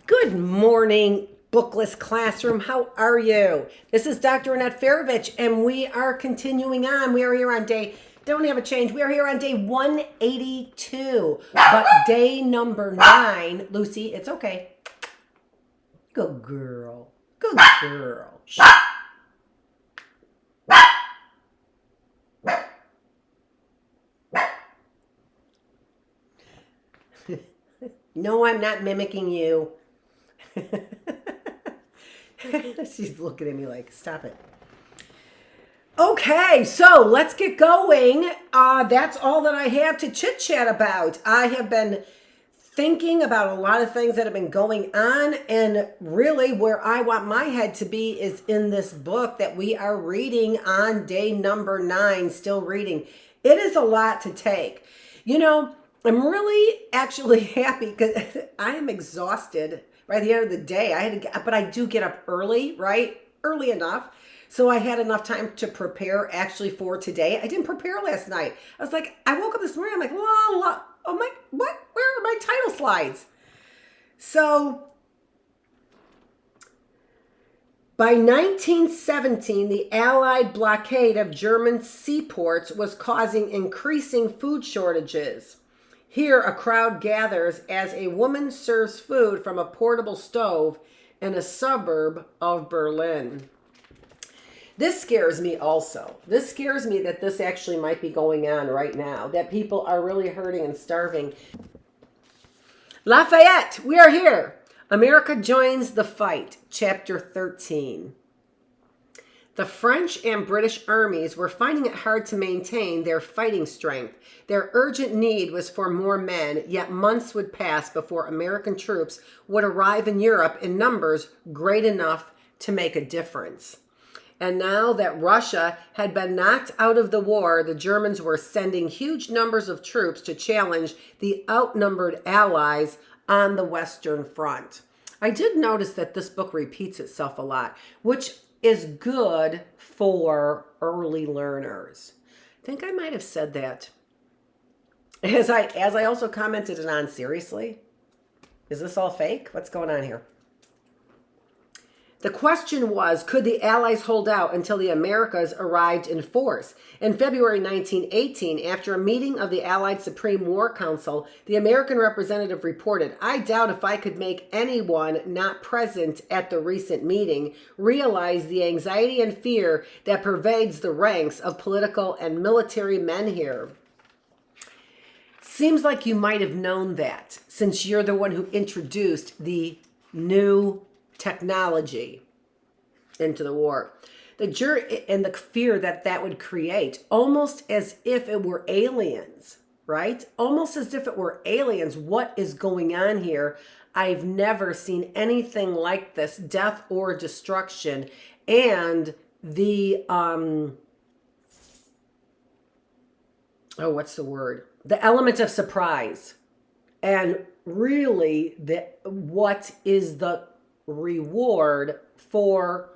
Good morning, Bookless Classroom. How are you? This is Dr. Annette Feravich, and we are continuing on. We are here on don't have a change. We are here on day 182, but day number 9. Lucy, it's okay. Good girl. Good girl. Shh. No, I'm not mimicking you. She's looking at me like, stop it. Okay, so let's get going. That's all that I have to chit chat about. I have been thinking about a lot of things that have been going on, and really where I want my head to be is in this book that we are reading on day number 9, still reading. It is a lot to take. You know, I'm really actually happy because I am exhausted by the end of the day. But I do get up early, right? Early enough. So I had enough time to prepare actually for today. I didn't prepare last night. I was like, I woke up this morning, I'm like, oh my, what? Where are my title slides? So by 1917, the Allied blockade of German seaports was causing increasing food shortages. Here, a crowd gathers as a woman serves food from a portable stove in a suburb of Berlin. This scares me also. This scares me that this actually might be going on right now, that people are really hurting and starving. Lafayette, we are here. America joins the fight, chapter 13. The French and British armies were finding it hard to maintain their fighting strength. Their urgent need was for more men, yet months would pass before American troops would arrive in Europe in numbers great enough to make a difference. And now that Russia had been knocked out of the war, the Germans were sending huge numbers of troops to challenge the outnumbered Allies on the Western Front. I did notice that this book repeats itself a lot, which is good for early learners. I think I might have said that. As I also commented it on, seriously? Is this all fake? What's going on here? The question was, could the Allies hold out until the Americas arrived in force? In February 1918, after a meeting of the Allied Supreme War Council, the American representative reported, "I doubt if I could make anyone not present at the recent meeting realize the anxiety and fear that pervades the ranks of political and military men here." Seems like you might have known that, since you're the one who introduced the new technology into the war. And the fear that would create, almost as if it were aliens, right? Almost as if it were aliens. What is going on here? I've never seen anything like this, death or destruction. And the, what's the word? The element of surprise. And really, what is the reward for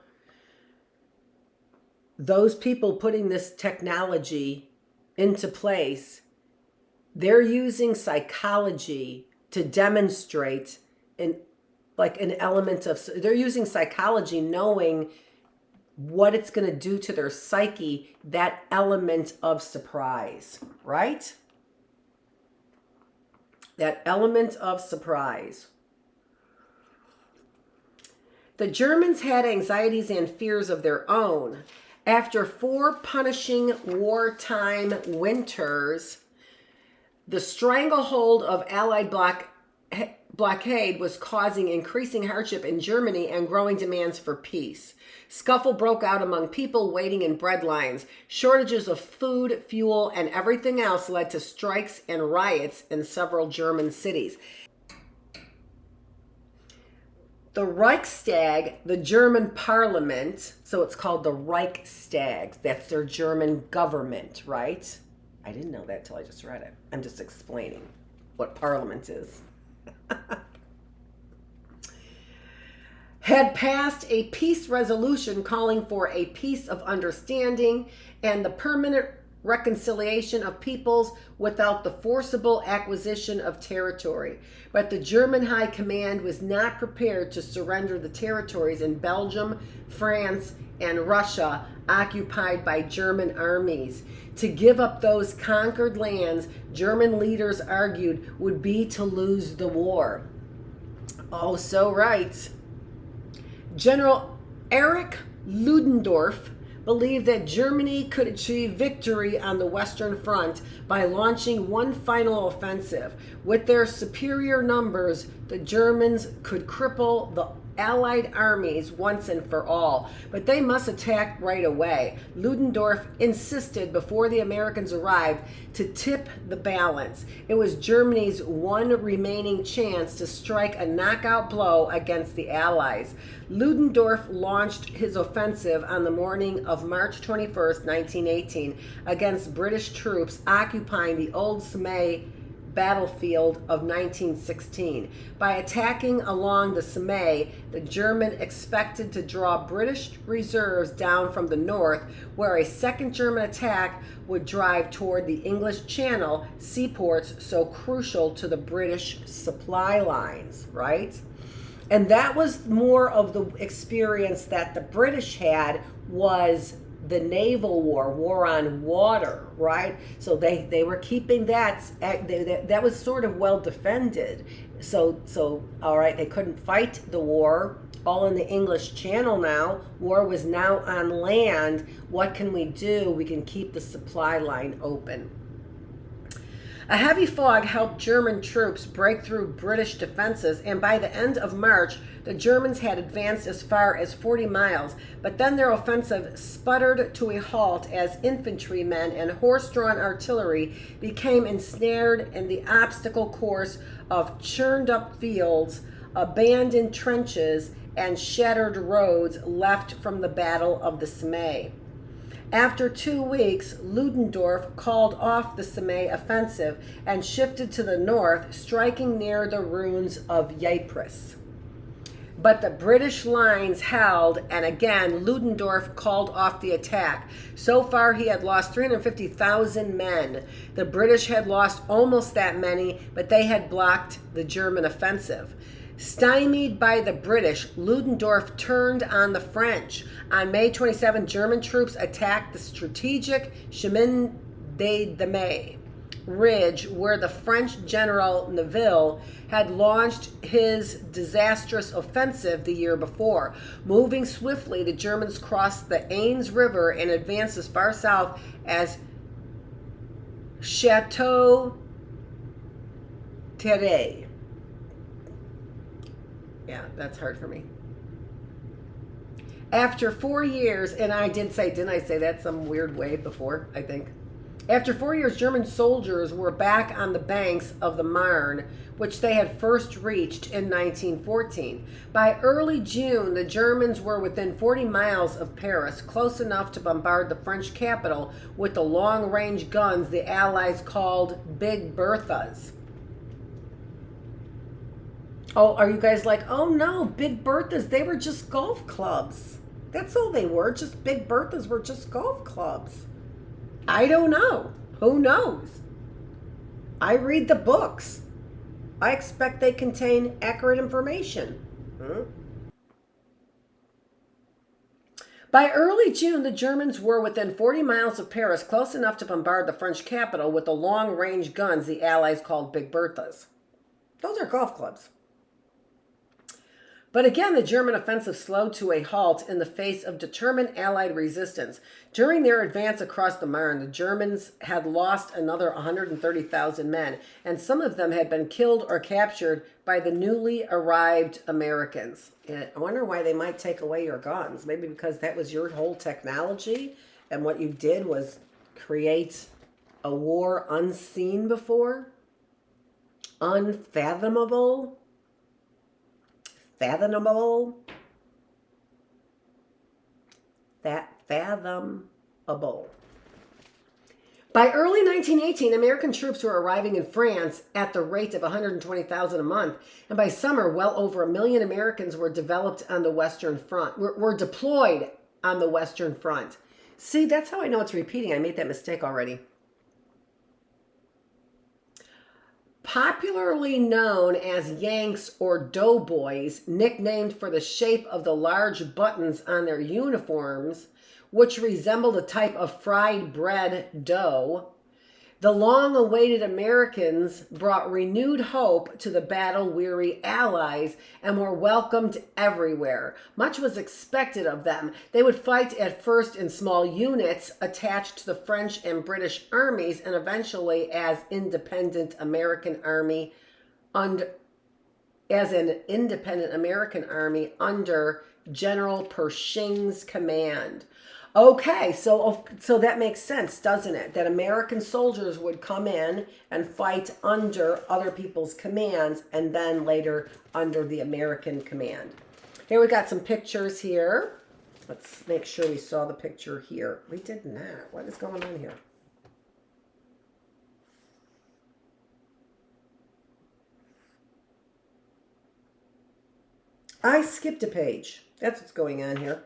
those people putting this technology into place? They're using psychology to demonstrate an element of, they're using psychology knowing what it's going to do to their psyche, that element of surprise, right? That element of surprise. The Germans had anxieties and fears of their own. After 4 punishing wartime winters, the stranglehold of Allied blockade was causing increasing hardship in Germany and growing demands for peace. Scuffle broke out among people waiting in bread lines. Shortages of food, fuel, and everything else led to strikes and riots in several German cities. The Reichstag, the German parliament, so it's called the Reichstag. That's their German government, right? I didn't know that till I just read it. I'm just explaining what parliament is. Had passed a peace resolution calling for a peace of understanding and the permanent reconciliation of peoples without the forcible acquisition of territory. But the German High Command was not prepared to surrender the territories in Belgium, France, and Russia occupied by German armies. To give up those conquered lands, German leaders argued, would be to lose the war. Oh, so right. General Erich Ludendorff believed that Germany could achieve victory on the Western Front by launching one final offensive. With their superior numbers, the Germans could cripple the Allied armies once and for all, but they must attack right away. Ludendorff insisted before the Americans arrived to tip the balance. It was Germany's one remaining chance to strike a knockout blow against the Allies. Ludendorff launched his offensive on the morning of March 21st, 1918, against British troops occupying the old Somme battlefield of 1916. By attacking along the Somme, the German expected to draw British reserves down from the north, where a second German attack would drive toward the English Channel, seaports so crucial to the British supply lines, right? And that was more of the experience that the British had, was the naval war on water, right? So they were keeping that was sort of well defended. So all right, they couldn't fight the war all in the English Channel now. War was now on land. What can we do? We can keep the supply line open. A heavy fog helped German troops break through British defenses, and by the end of March, the Germans had advanced as far as 40 miles, but then their offensive sputtered to a halt as infantrymen and horse-drawn artillery became ensnared in the obstacle course of churned-up fields, abandoned trenches, and shattered roads left from the Battle of the Somme. After 2 weeks, Ludendorff called off the Somme offensive and shifted to the north, striking near the ruins of Ypres. But the British lines held, and again, Ludendorff called off the attack. So far, he had lost 350,000 men. The British had lost almost that many, but they had blocked the German offensive. Stymied by the British, Ludendorff turned on the French. On May 27, German troops attacked the strategic Chemin de Mai ridge, where the French general Nivelle had launched his disastrous offensive the year before. Moving swiftly, the Germans crossed the Aisne River and advanced as far south as Chateau Thierry. Yeah, that's hard for me. After 4 years, and I did say, didn't I say that some weird way before, I think? After 4 years, German soldiers were back on the banks of the Marne, which they had first reached in 1914. By early June, the Germans were within 40 miles of Paris, close enough to bombard the French capital with the long-range guns the Allies called Big Berthas. Oh, are you guys like, oh no, Big Berthas, they were just golf clubs. That's all they were, just Big Berthas were just golf clubs. I don't know. Who knows? I read the books. I expect they contain accurate information. By early June, the Germans were within 40 miles of Paris, close enough to bombard the French capital with the long-range guns the Allies called Big Berthas. Those are golf clubs. But again, the German offensive slowed to a halt in the face of determined Allied resistance. During their advance across the Marne, the Germans had lost another 130,000 men, and some of them had been killed or captured by the newly arrived Americans. And I wonder why they might take away your guns. Maybe because that was your whole technology, and what you did was create a war unseen before? Unfathomable? Fathomable. By early 1918, American troops were arriving in France at the rate of 120,000 a month, and by summer, well over 1 million Americans were developed on the Western Front. Were deployed on the Western Front. See, that's how I know it's repeating. I made that mistake already. Popularly known as Yanks or Doughboys, nicknamed for the shape of the large buttons on their uniforms, which resembled a type of fried bread dough, the long-awaited Americans brought renewed hope to the battle-weary Allies and were welcomed everywhere. Much was expected of them. They would fight at first in small units attached to the French and British armies, and eventually as independent American army under General Pershing's command. Okay, so that makes sense, doesn't it? That American soldiers would come in and fight under other people's commands and then later under the American command. Here we got some pictures here. Let's make sure we saw the picture here. We did not. What is going on here? I skipped a page. That's what's going on here.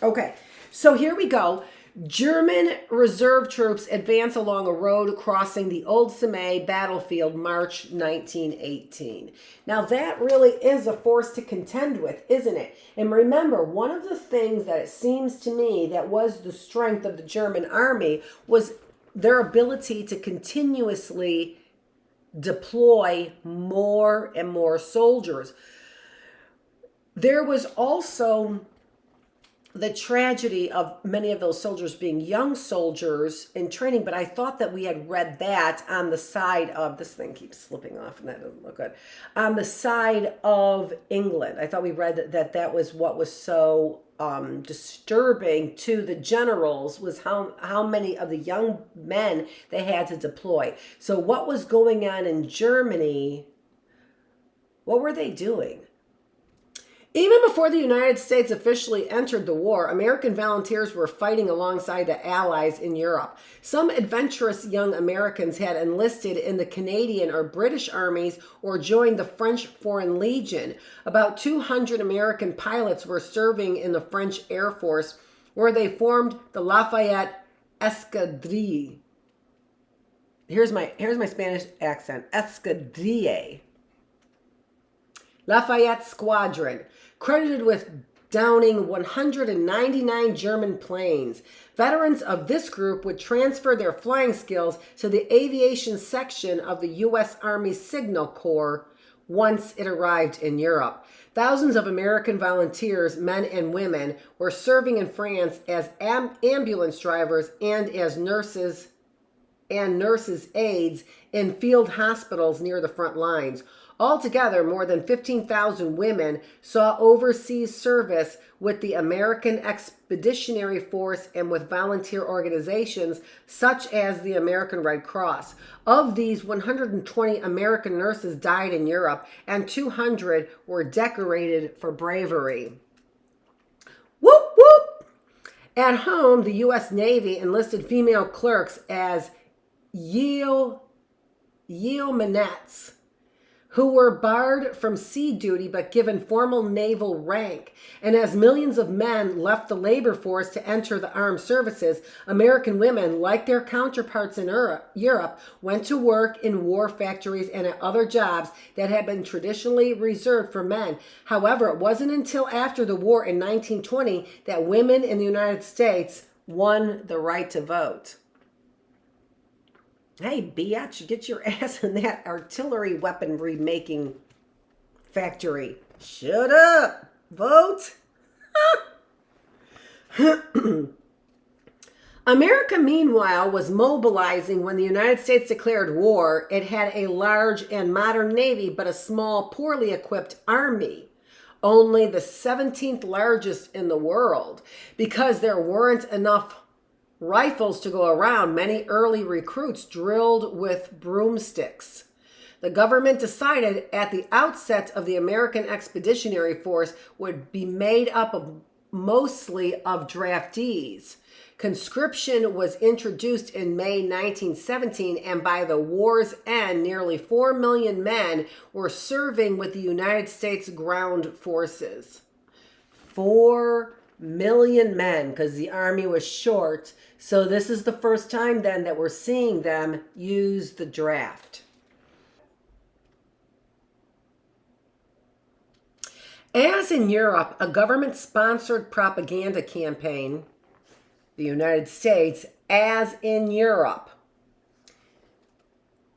Okay, so here we go. German reserve troops advance along a road crossing the Old Semay battlefield, March 1918. Now that really is a force to contend with, isn't it? And remember, one of the things that it seems to me that was the strength of the German army was their ability to continuously deploy more and more soldiers. There was also the tragedy of many of those soldiers being young soldiers in training, but I thought that we had read that on the side of, this thing keeps slipping off and that doesn't look good, on the side of England. I thought we read that that was what was so disturbing to the generals, was how many of the young men they had to deploy. So what was going on in Germany? What were they doing? Even before the United States officially entered the war, American volunteers were fighting alongside the Allies in Europe. Some adventurous young Americans had enlisted in the Canadian or British armies or joined the French Foreign Legion. About 200 American pilots were serving in the French Air Force, where they formed the Lafayette Escadrille. Here's my Spanish accent. Escadrille. Lafayette Squadron, credited with downing 199 German planes. Veterans of this group would transfer their flying skills to the aviation section of the U.S. Army Signal Corps once it arrived in Europe. Thousands of American volunteers, men and women, were serving in France as ambulance drivers and as nurses aides in field hospitals near the front lines. Altogether, more than 15,000 women saw overseas service with the American Expeditionary Force and with volunteer organizations such as the American Red Cross. Of these, 120 American nurses died in Europe, and 200 were decorated for bravery. Whoop, whoop! At home, the U.S. Navy enlisted female clerks as yeomanettes, who were barred from sea duty but given formal naval rank. And as millions of men left the labor force to enter the armed services, American women, like their counterparts in Europe, went to work in war factories and at other jobs that had been traditionally reserved for men. However, it wasn't until after the war in 1920 that women in the United States won the right to vote. Hey, biatch, get your ass in that artillery weaponry making factory. Shut up. Vote. America, meanwhile, was mobilizing when the United States declared war. It had a large and modern navy, but a small, poorly equipped army. Only the 17th largest in the world. Because there weren't enough rifles to go around, many early recruits drilled with broomsticks. The government decided at the outset of the American Expeditionary Force would be made up of mostly of draftees. Conscription was introduced in May 1917, and by the war's end, nearly 4 million men were serving with the United States ground forces. 4 million men because the army was short. So this is the first time then that we're seeing them use the draft. As in Europe, a government-sponsored propaganda campaign, the United States, as in Europe,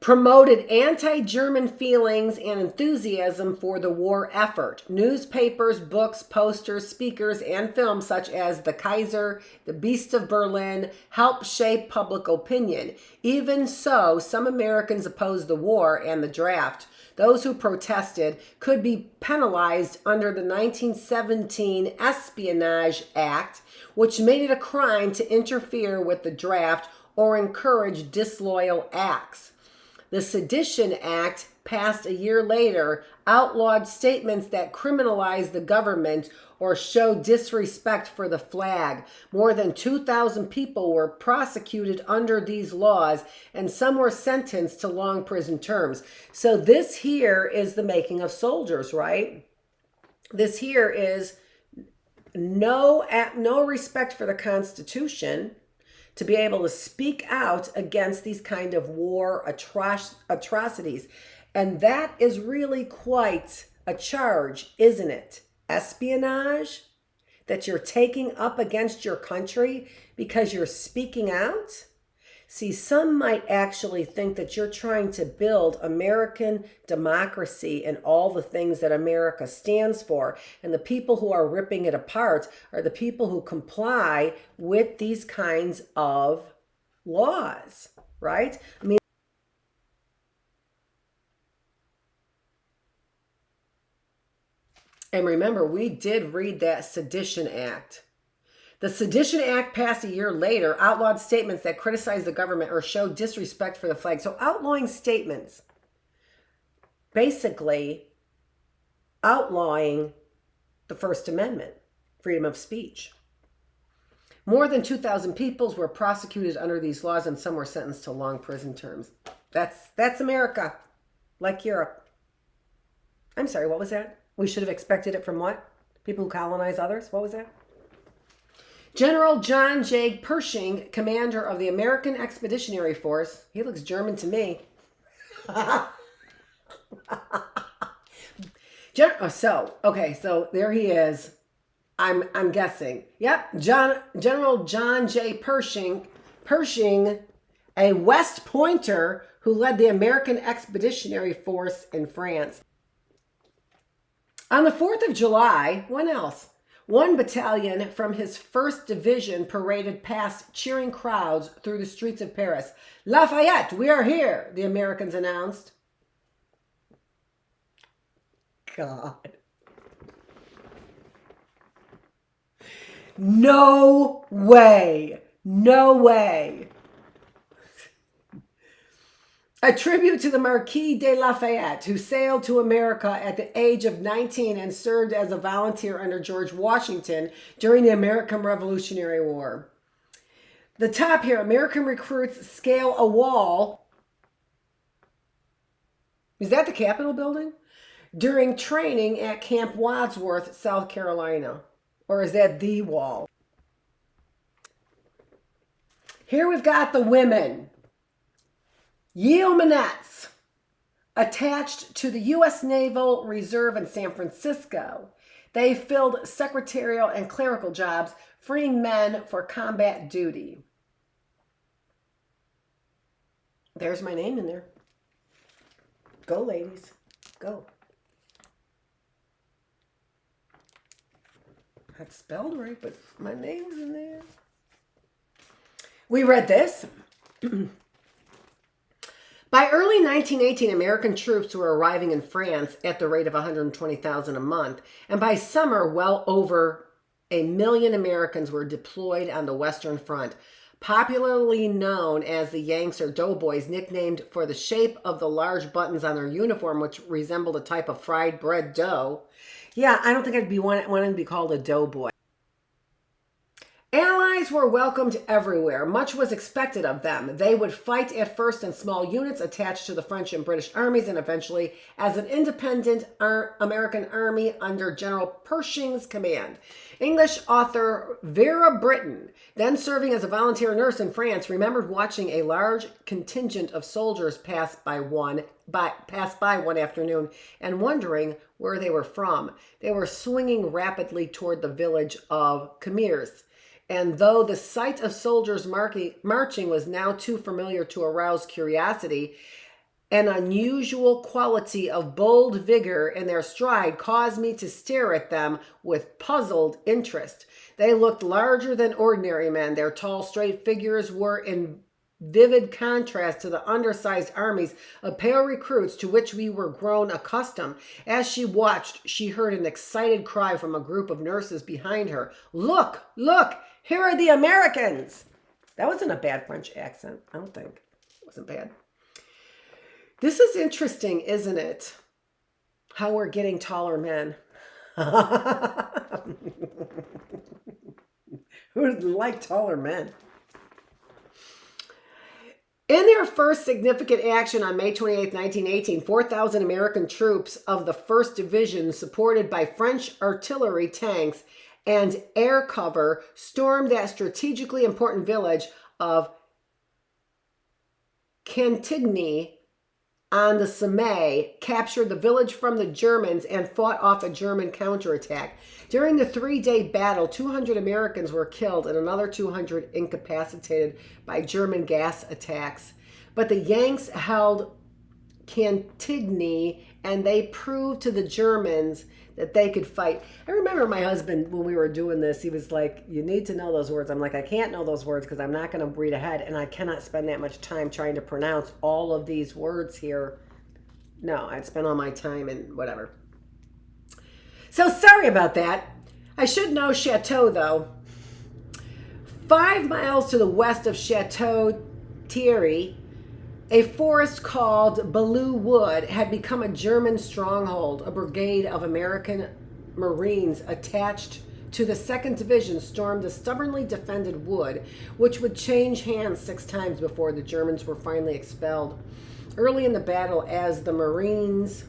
promoted anti-German feelings and enthusiasm for the war effort. Newspapers, books, posters, speakers, and films such as The Kaiser, The Beast of Berlin helped shape public opinion. Even so, some Americans opposed the war and the draft. Those who protested could be penalized under the 1917 Espionage Act, which made it a crime to interfere with the draft or encourage disloyal acts. The Sedition Act, passed a year later, outlawed statements that criminalized the government or showed disrespect for the flag. More than 2,000 people were prosecuted under these laws, and some were sentenced to long prison terms. So this here is the making of soldiers, right? This here is no respect for the Constitution, to be able to speak out against these kind of war atrocities. And that is really quite a charge, isn't it? Espionage that you're taking up against your country because you're speaking out? See, some might actually think that you're trying to build American democracy and all the things that America stands for. And the people who are ripping it apart are the people who comply with these kinds of laws, right? I mean, and remember, we did read that Sedition Act. The Sedition Act, passed a year later, outlawed statements that criticized the government or showed disrespect for the flag. So outlawing statements, basically outlawing the First Amendment, freedom of speech. More than 2,000 people were prosecuted under these laws, and some were sentenced to long prison terms. That's America, like Europe. I'm sorry, what was that? We should have expected it from what? People who colonize others? What was that? General John J. Pershing, commander of the American Expeditionary Force. He looks German to me. So there he is. I'm guessing. Yep, General John J. Pershing, a West Pointer who led the American Expeditionary Force in France. On the 4th of July, when else? One battalion from his 1st Division paraded past cheering crowds through the streets of Paris. Lafayette, we are here, the Americans announced. God. No way. No way. A tribute to the Marquis de Lafayette, who sailed to America at the age of 19 and served as a volunteer under George Washington during the American Revolutionary War. The top here, American recruits scale a wall. Is that the Capitol building? During training at Camp Wadsworth, South Carolina. Or is that the wall? Here we've got the women. Yeomanettes attached to the U.S. Naval Reserve in San Francisco. They filled secretarial and clerical jobs, freeing men for combat duty. There's my name in there. Go, ladies. Go. That's spelled right, but my name's in there. We read this. By early 1918, American troops were arriving in France at the rate of 120,000 a month, and by summer, well over 1 million Americans were deployed on the Western Front. Popularly known as the Yanks or Doughboys, nicknamed for the shape of the large buttons on their uniform, which resembled a type of fried bread dough. Yeah, I don't think I'd be wanting to be called a doughboy. Allies were welcomed everywhere. Much was expected of them. They would fight at first in small units attached to the French and British armies, and eventually as an independent American army under General Pershing's command. English author Vera Britton, then serving as a volunteer nurse in France, remembered watching a large contingent of soldiers pass by one afternoon and wondering where they were from. They were swinging rapidly toward the village of Commiers. And though the sight of soldiers marching was now too familiar to arouse curiosity, an unusual quality of bold vigor in their stride caused me to stare at them with puzzled interest. They looked larger than ordinary men. Their tall, straight figures were in vivid contrast to the undersized armies of pale recruits to which we were grown accustomed. As she watched, she heard an excited cry from a group of nurses behind her. "Look, look! Here are the Americans!" That wasn't a bad French accent, I don't think. It wasn't bad. This is interesting, isn't it? How we're getting taller men. Who would like taller men? In their first significant action on May 28, 1918, 4,000 American troops of the 1st Division, supported by French artillery, tanks, and air cover, stormed that strategically important village of Cantigny on the Somme, captured the village from the Germans, and fought off a German counterattack. During the 3-day battle, 200 Americans were killed and another 200 incapacitated by German gas attacks. But the Yanks held Cantigny, and they proved to the Germans that they could fight. I remember my husband, when we were doing this, he was like, "You need to know those words." I'm like, "I can't know those words because I'm not going to read ahead, and I cannot spend that much time trying to pronounce all of these words here." No, I'd spend all my time and whatever. So sorry about that. I should know Chateau, though. 5 miles to the west of Chateau Thierry, a forest called Belleau Wood had become a German stronghold. A brigade of American Marines attached to the 2nd Division stormed the stubbornly defended wood, which would change hands 6 times before the Germans were finally expelled. Early in the battle, as the Marines...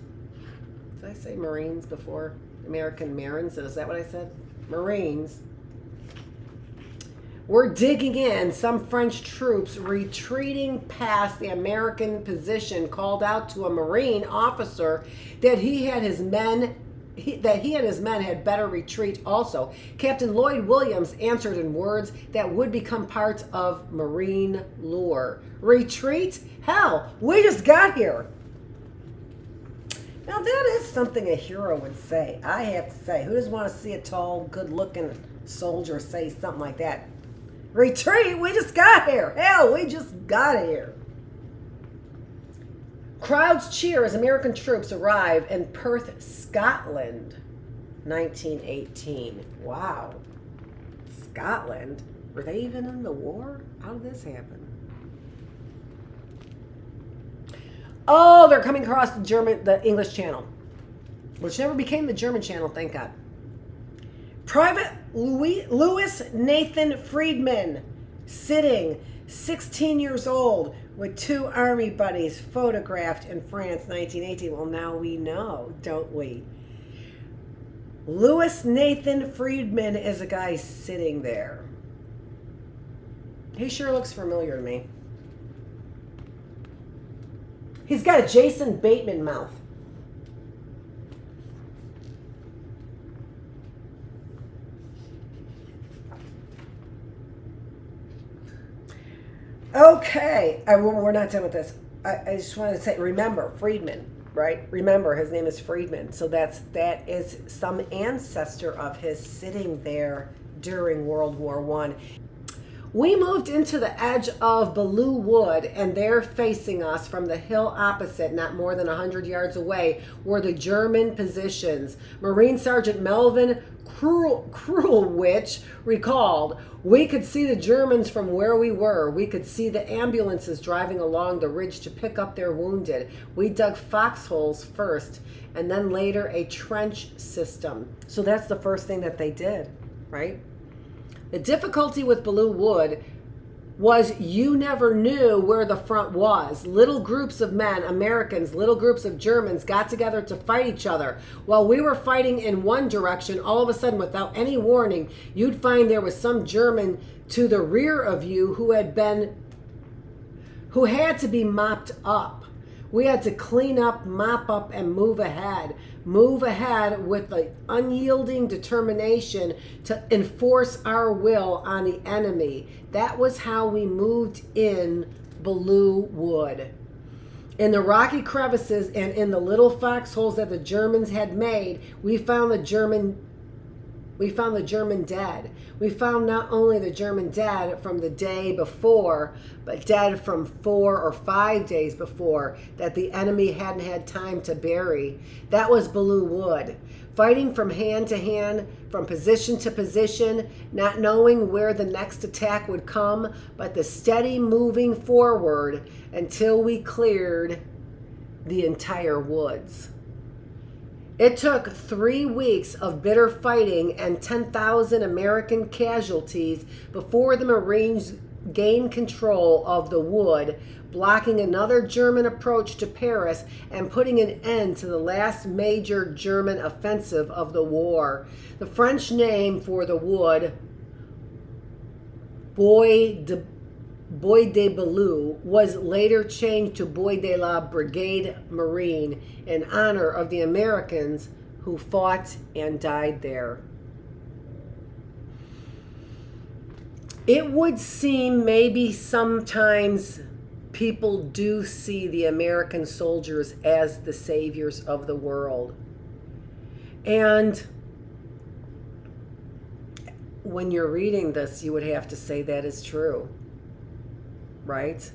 Did I say Marines before? American Marines? Is that what I said? Marines. We're digging in. Some French troops retreating past the American position called out to a Marine officer that he and his men had better retreat also. Captain Lloyd Williams answered in words that would become part of Marine lore. "Retreat? Hell, we just got here." Now that is something a hero would say. I have to say, who doesn't want to see a tall, good-looking soldier say something like that? "Retreat? We just got here. Hell, we just got here." Crowds cheer as American troops arrive in Perth, Scotland, 1918. Wow. Scotland? Were they even in the war? How did this happen? Oh, they're coming across the English Channel, which never became the German Channel, thank God. Private Louis Nathan Freedman, sitting, 16 years old, with 2 army buddies, photographed in France, 1918. Well, now we know, don't we? Louis Nathan Freedman is a guy sitting there. He sure looks familiar to me. He's got a Jason Bateman mouth. Okay, we're not done with this. I just wanted to say, remember, Freedman, right? Remember, his name is Freedman. So that is some ancestor of his sitting there during World War I. We moved into the edge of Belleau Wood, and there facing us from the hill opposite, not more than 100 yards away, were the German positions. Marine Sergeant Melvin Krulwich recalled, "We could see the Germans from where we were. We could see the ambulances driving along the ridge to pick up their wounded. We dug foxholes first, and then later a trench system." So that's the first thing that they did, right? The difficulty with Blue Wood was you never knew where the front was. Little groups of men, Americans, little groups of Germans got together to fight each other. While we were fighting in one direction, all of a sudden, without any warning, you'd find there was some German to the rear of you who had to be mopped up. We had to clean up, mop up, and move ahead. Move ahead with the unyielding determination to enforce our will on the enemy. That was how we moved in Blue Wood. In the rocky crevices and in the little foxholes that the Germans had made, we found the German dead. We found not only the German dead from the day before, but dead from 4 or 5 days before that the enemy hadn't had time to bury. That was Blue Wood. Fighting from hand to hand, from position to position, not knowing where the next attack would come, but the steady moving forward until we cleared the entire woods. It took 3 weeks of bitter fighting and 10,000 American casualties before the Marines gained control of the wood, blocking another German approach to Paris and putting an end to the last major German offensive of the war. The French name for the wood, Bois de Belleau, was later changed to Bois de la Brigade Marine in honor of the Americans who fought and died there. It would seem maybe sometimes people do see the American soldiers as the saviors of the world. And when you're reading this, you would have to say that is true. Right?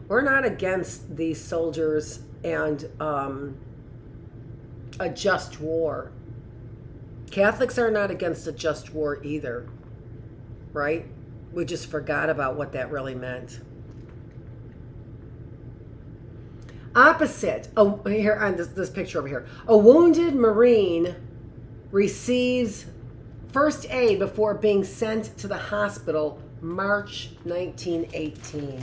We're not against these soldiers and a just war. Catholics are not against a just war either. Right? We just forgot about what that really meant. Opposite, here on this picture over here, a wounded Marine receives first aid before being sent to the hospital, March 1918.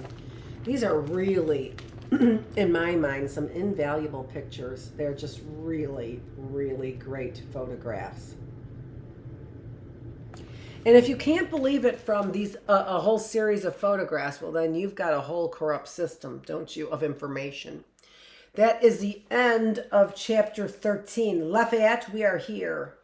These are really, in my mind, some invaluable pictures. They're just really, really great photographs. And if you can't believe it from these a whole series of photographs, well, then you've got a whole corrupt system, don't you, of information. That is the end of chapter 13. Lafayette, we are here.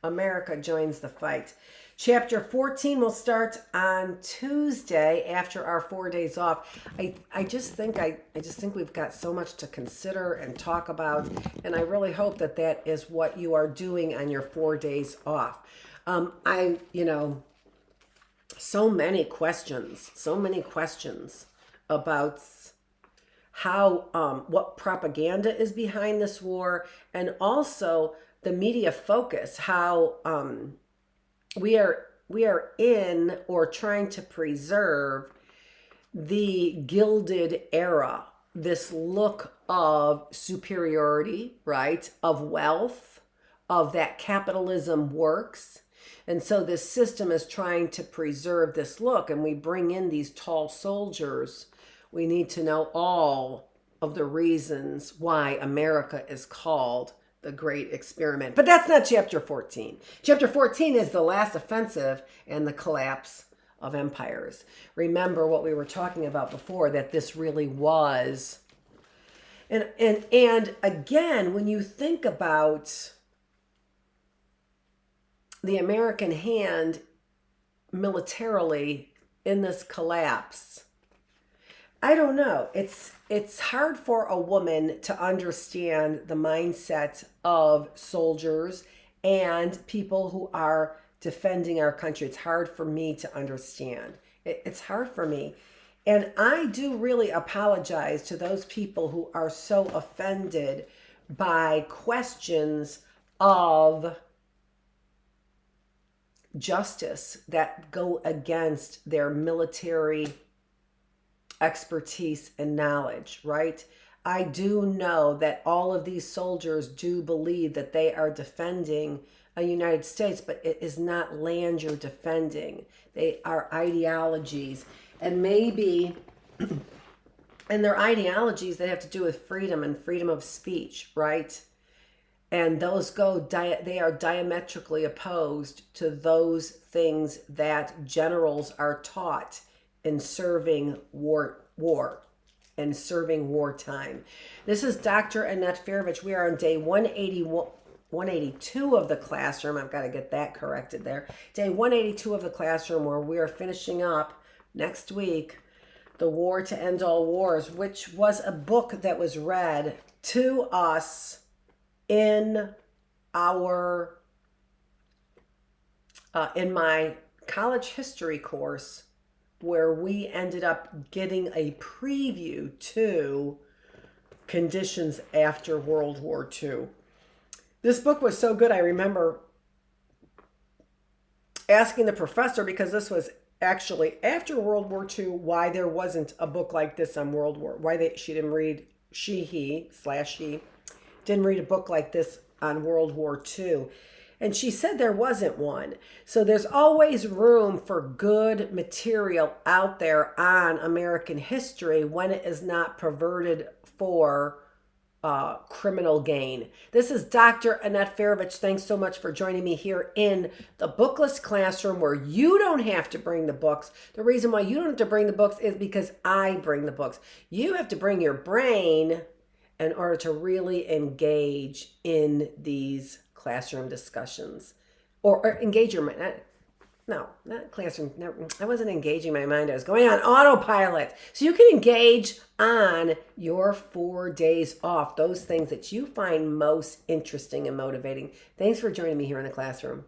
America joins the fight. Chapter 14 will start on Tuesday after our 4 days off. I just think we've got so much to consider and talk about, and I really hope that that is what you are doing on your 4 days off. So many questions about how what propaganda is behind this war, and also the media focus, how we are in or trying to preserve the Gilded Era, this look of superiority, right, of wealth, of that capitalism works. And so this system is trying to preserve this look, and we bring in these tall soldiers. We need to know all of the reasons why America is called the Great Experiment. But that's not chapter 14. Chapter 14 is the last offensive and the collapse of empires. Remember what we were talking about before, that this really was. And again, when you think about the American hand militarily in this collapse, I don't know. It's hard for a woman to understand the mindset of soldiers and people who are defending our country. It's hard for me to understand. It's hard for me. And I do really apologize to those people who are so offended by questions of justice that go against their military expertise and knowledge, right? I do know that all of these soldiers do believe that they are defending a United States, but it is not land you're defending. They are ideologies. And maybe, and they're ideologies that have to do with freedom and freedom of speech, right? And those they are diametrically opposed to those things that generals are taught in serving war and serving wartime. This is Dr. Annette Feravich. We are on day 182 of the classroom. I've got to get that corrected there. Day 182 of the classroom, where we are finishing up next week The War to End All Wars, which was a book that was read to us in our in my college history course, where we ended up getting a preview to conditions after World War II. This book was so good, I remember asking the professor, because this was actually after World War II, why there wasn't a book like this on World War, she didn't read a book like this on World War II. And she said there wasn't one. So there's always room for good material out there on American history when it is not perverted for criminal gain. This is Dr. Annette Feravich. Thanks so much for joining me here in the Bookless Classroom, where you don't have to bring the books. The reason why you don't have to bring the books is because I bring the books. You have to bring your brain in order to really engage in these classroom discussions, or engage your mind. No, not classroom. No, I wasn't engaging my mind. I was going on autopilot. So you can engage on your 4 days off, those things that you find most interesting and motivating. Thanks for joining me here in the classroom.